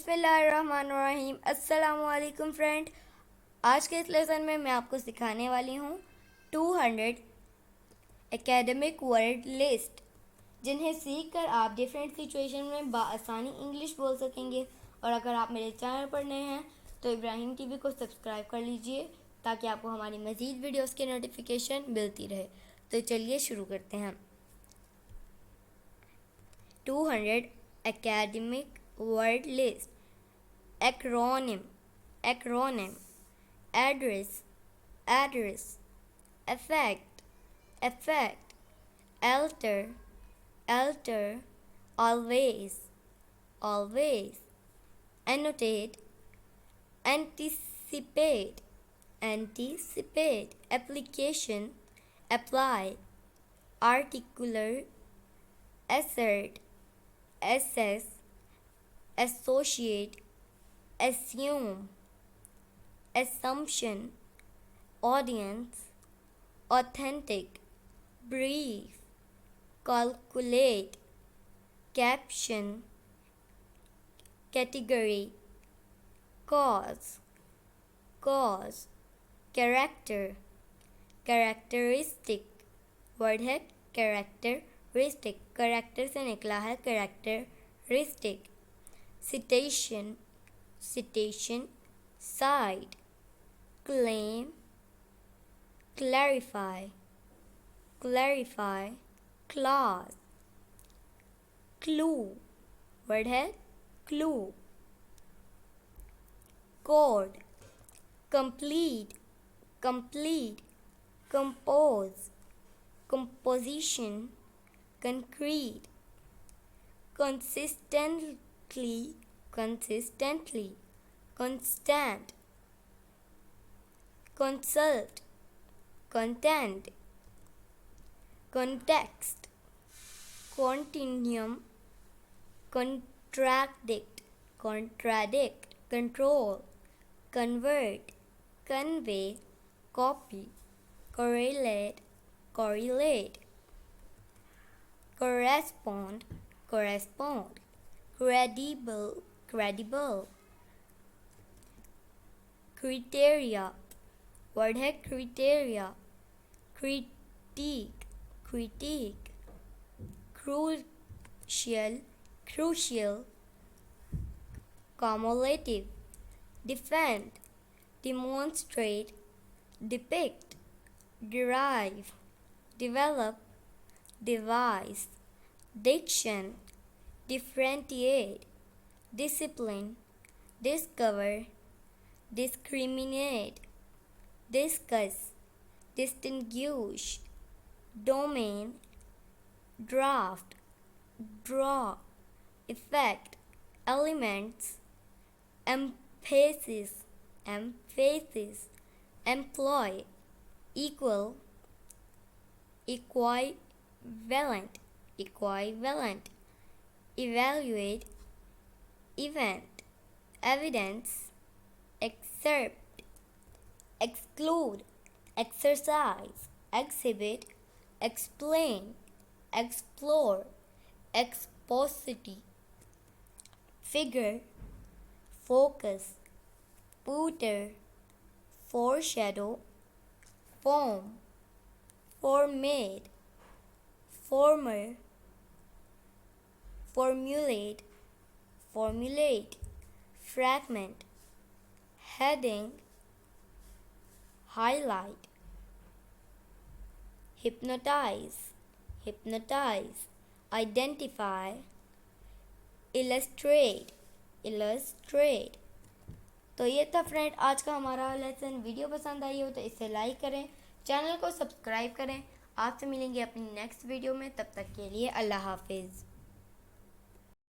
बिस्मिल्लाहिर्रहमानिर्रहीम। अस्सलामुअलैकुम फ्रेंड। आज के इस लेसन में मैं आपको सिखाने वाली हूँ 200 एकेडमिक वर्ड लिस्ट, जिन्हें सीख कर आप डिफरेंट सिचुएशन में बआसानी इंग्लिश बोल सकेंगे। और अगर आप मेरे चैनल पर नए हैं तो इब्राहिम टीवी को सब्सक्राइब कर लीजिए ताकि आपको हमारी मज़ीद वीडियोस की नोटिफिकेशन मिलती रहे। तो चलिए शुरू करते हैं। 200 academic word list. Acronym, acronym. Address, address. Effect, effect. Alter, alter. Always, always. Annotate, anticipate, anticipate. Application, apply. Articular, assert, assess, associate, assume, assumption, audience, authentic, brief, calculate, caption, category, cause, cause, character, characteristic. Word है characteristic, character से निकला है characteristic. Citation, citation, site, claim, clarify, clarify, class, clue. Word है clue. Code, complete, complete, compose, composition, concrete, consistently, consistently, constant, consult, content, context, continuum, contradict, contradict, control, convert, convey, copy, correlate, correlate, correspond, correspond, credible, credible, criteria. Word है criteria, critique, critique, crucial, crucial, cumulative, defend, demonstrate, depict, derive, develop, devise, diction, differentiate, discipline, discover, discriminate, discuss, distinguish, domain, draft, draw, effect, elements, emphasis, emphasis, employ, equal, equivalent, equivalent, evaluate, event, evidence, excerpt, exclude, exercise, exhibit, explain, explore, expository, figure, focus, footer, foreshadow, form, formate, former, formulate, formulate, fragment, heading, highlight, hypnotize, hypnotize, identify, illustrate, illustrate। तो ये था friend आज का हमारा lesson. Video पसंद आई हो तो इसे लाइक करें, चैनल को सब्सक्राइब करें। आपसे मिलेंगे अपनी नेक्स्ट वीडियो में, तब तक के लिए अल्लाह हाफिज़।